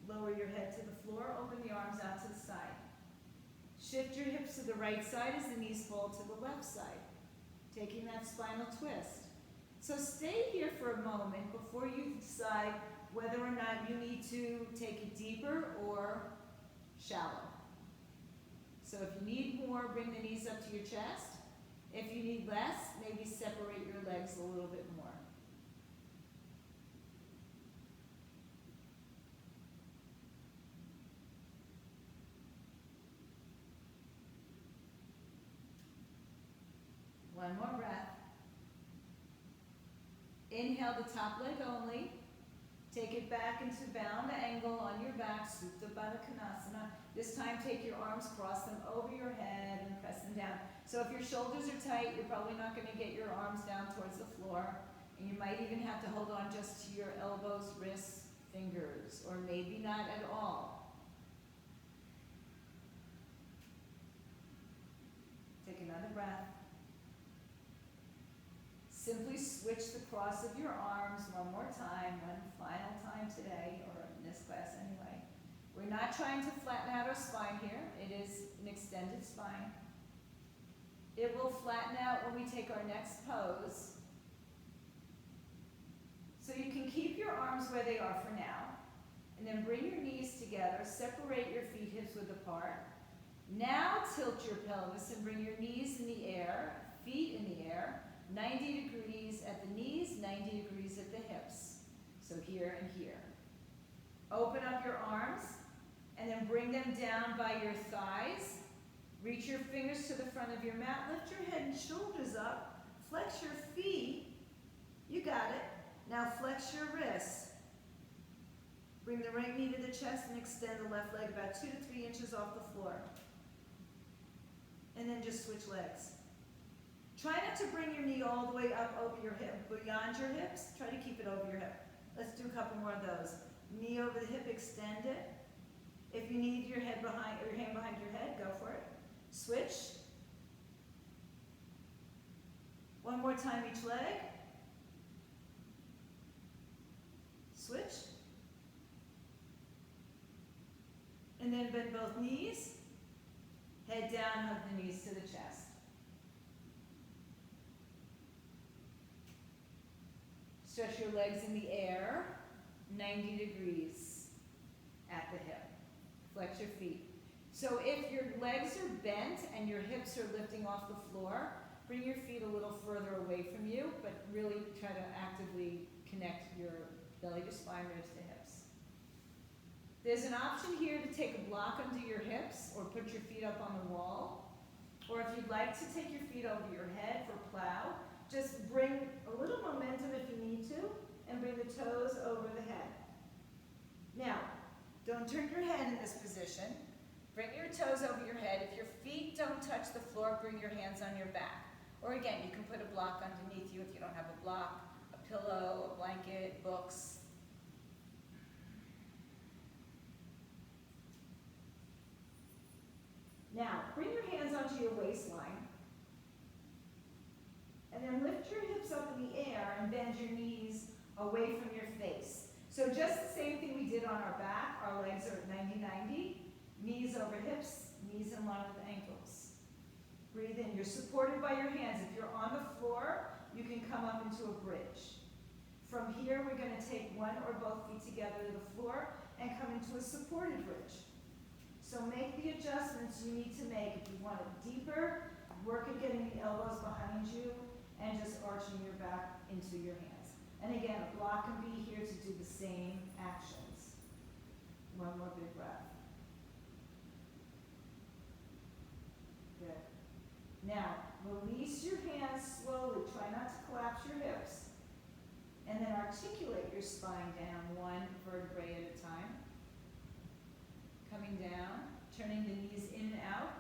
[SPEAKER 1] Lower your head to the floor, open the arms out to the side. Shift your hips to the right side as the knees fall to the left side, taking that spinal twist. So stay here for a moment before you decide whether or not you need to take it deeper or shallow. So if you need more, bring the knees up to your chest. If you need less, maybe separate your legs a little bit more. inhale the top leg only. Take it back into bound angle on your back, Supta Baddha Konasana. This time take your arms, cross them over your head and press them down. So if your shoulders are tight, you're probably not going to get your arms down towards the floor. And you might even have to hold on just to your elbows, wrists, fingers, or maybe not at all. Take another breath. Simply switch the cross of your arms one more time, one final time today, or in this class anyway. We're not trying to flatten out our spine here. It is an extended spine. It will flatten out when we take our next pose. So you can keep your arms where they are for now, and then bring your knees together, separate your feet hips width apart. Now tilt your pelvis and bring your knees in the air, feet in the air, 90 degrees at the knees, 90 degrees at the hips. So here and here. Open up your arms and then bring them down by your thighs. Reach your fingers to the front of your mat. Lift your head and shoulders up. Flex your feet. You got it. Now flex your wrists. Bring the right knee to the chest and extend the left leg about 2 to 3 inches off the floor. And then just switch legs. Try not to bring your knee all the way up over your hip, beyond your hips. Try to keep it over your hip. Let's do a couple more of those. Knee over the hip, extend it. If you need your head behind, or your hand behind your head, go for it. Switch. One more time each leg. Switch. And then bend both knees. Head down, hug the knees to the chest. Stretch your legs in the air, 90 degrees at the hip. Flex your feet. So if your legs are bent and your hips are lifting off the floor, bring your feet a little further away from you, but really try to actively connect your belly to spine, ribs to hips. There's an option here to take a block under your hips or put your feet up on the wall. Or if you'd like to take your feet over your head for plow, just bring a little momentum if you need to, and bring the toes over the head. Now, don't turn your head in this position. Bring your toes over your head. If your feet don't touch the floor, bring your hands on your back. Or again, you can put a block underneath you if you don't have a block, a pillow, a blanket, books. Now, bring your hands onto your waistline. And then lift your hips up in the air and bend your knees away from your face. So just the same thing we did on our back. Our legs are at 90-90. Knees over hips, knees in line with ankles. Breathe in. You're supported by your hands. If you're on the floor, you can come up into a bridge. From here, we're going to take one or both feet together to the floor and come into a supported bridge. So make the adjustments you need to make. If you want it deeper, work at getting the elbows behind you and just arching your back into your hands. And again, a block can be here to do the same actions. One more big breath. Good. Now, release your hands slowly. Try not to collapse your hips. And then articulate your spine down one vertebrae at a time. Coming down, turning the knees in and out.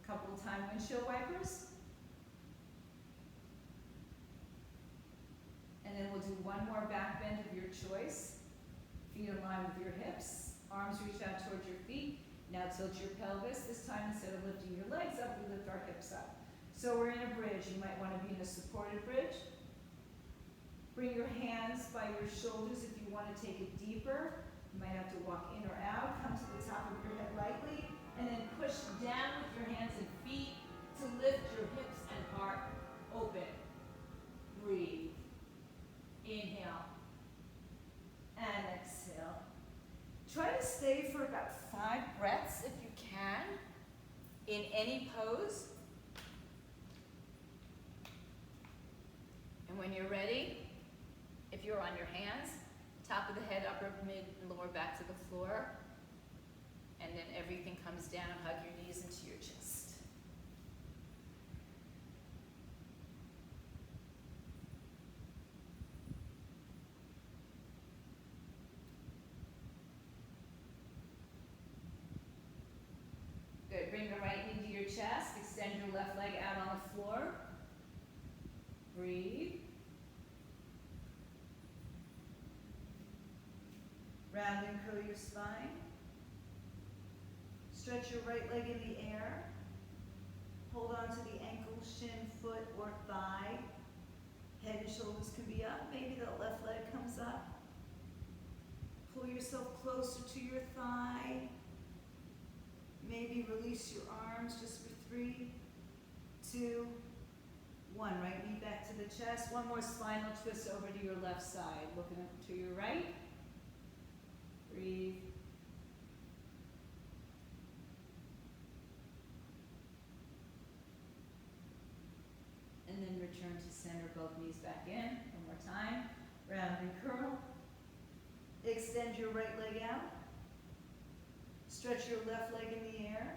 [SPEAKER 1] A couple of time windshield wipers. And then we'll do one more back bend of your choice. Feet in line with your hips. Arms reach out towards your feet. Now tilt your pelvis. This time, instead of lifting your legs up, we lift our hips up. So we're in a bridge. You might want to be in a supported bridge. Bring your hands by your shoulders if you want to take it deeper. You might have to walk in or out. Come to the top of your head lightly. And then push down with your hands and feet to lift your hips and heart open. Breathe. Inhale. And exhale. Try to stay for about 5 breaths if you can in any pose. And when you're ready, if you're on your hands, top of the head, upper, mid, and lower back to the floor. And then everything comes down. Hug your knees into your chest.
[SPEAKER 2] your spine. Stretch your right leg in the air. Hold on to the ankle, shin, foot, or thigh. Head and shoulders can be up. Maybe the left leg comes up. Pull yourself closer to your thigh. Maybe release your arms just for 3, 2, 1. Right knee back to the chest. One more spinal twist over to your left side. Looking up to your right. Breathe. And then return to center, both knees back in. One more time. Round and curl. Extend your right leg out. Stretch your left leg in the air.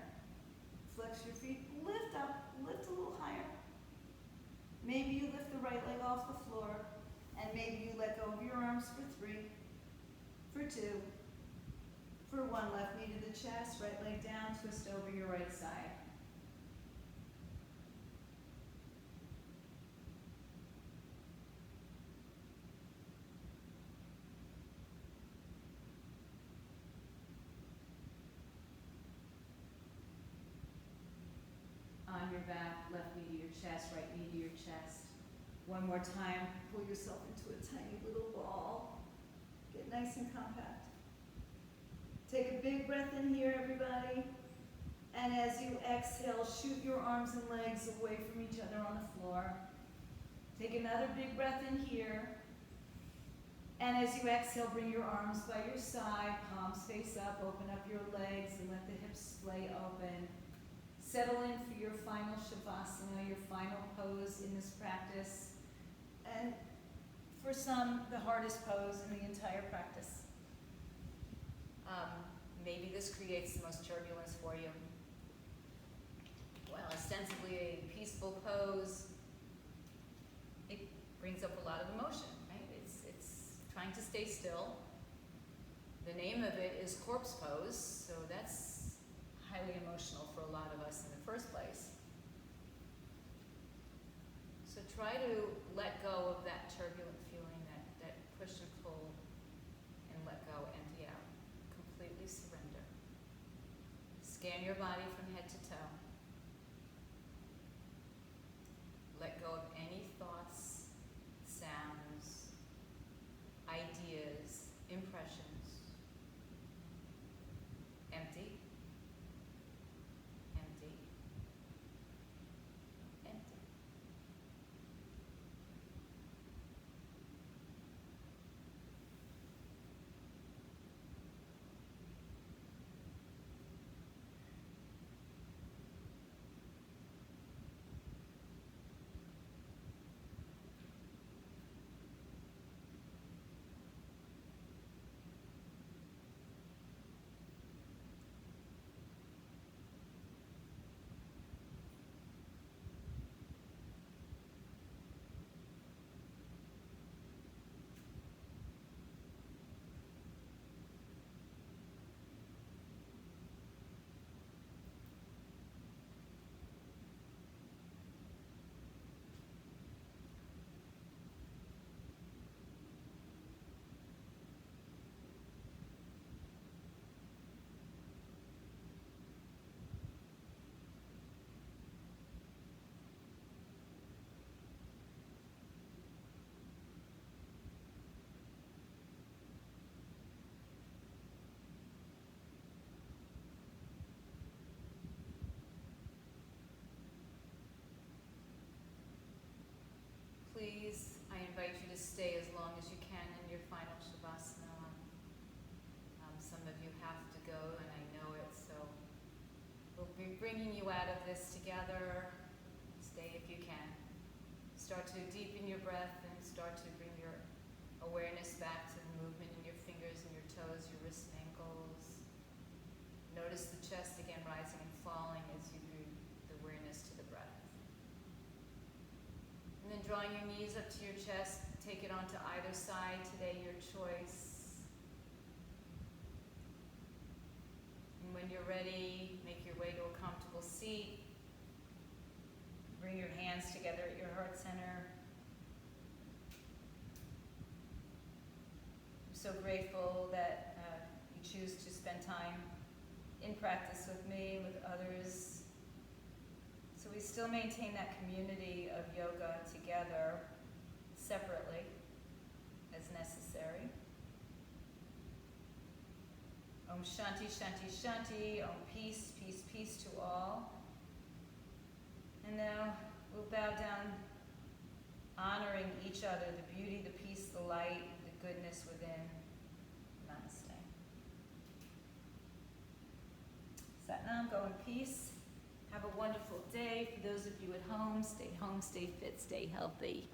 [SPEAKER 2] Flex your feet. Lift up. Lift a little higher. Maybe you lift the right leg off the floor. And maybe you let go of your arms for 3, for 2, for 1. Left knee to the chest. Right leg down. Twist over your right side. On your back, left knee to your chest, right knee to your chest. One more time, pull yourself into a tiny little ball. Get nice and compact. Take a big breath in here, everybody. And as you exhale, shoot your arms and legs away from each other on the floor. Take another big breath in here. And as you exhale, bring your arms by your side, palms face up, open up your legs and let the hips splay open. Settle in for your final Shavasana, your final pose in this practice. And for some, the hardest pose in the entire practice.
[SPEAKER 1] Maybe this creates the most turbulence for you. While ostensibly a peaceful pose, it brings up a lot of emotion, right? It's trying to stay still. The name of it is corpse pose, so that's highly emotional for a lot of us in the first place. So try to let go of that turbulent feeling, that push and pull, and let go, empty out. Completely surrender. Scan your body from head to toe. Let go of any thoughts, sounds, ideas, impressions. Empty. Empty. Empty. Please, I invite you to stay as long as you can in your final Shavasana. Some of you have to go, and I know it, so we'll be bringing you out of this together. Stay if you can. Start to deepen your breath and start to bring your awareness back to the movement in your fingers and your toes, your wrists and ankles. Notice the chest again rising and falling as you bring the awareness to the breath. And then drawing your knees up to your chest, take it onto either side today, your choice. And when you're ready, make your way to a comfortable seat. Bring your hands together at your heart center. I'm so grateful that
[SPEAKER 2] choose to spend time in practice with me, with others. So we still maintain that community of yoga together, separately, as necessary. Om Shanti, Shanti, Shanti. Om peace, peace, peace to all. And now we'll bow down, honoring each other, the beauty, the peace, the light, the goodness within. Namaste. Satnam, go in peace. Have a wonderful day. For those of you at home, stay fit, stay healthy.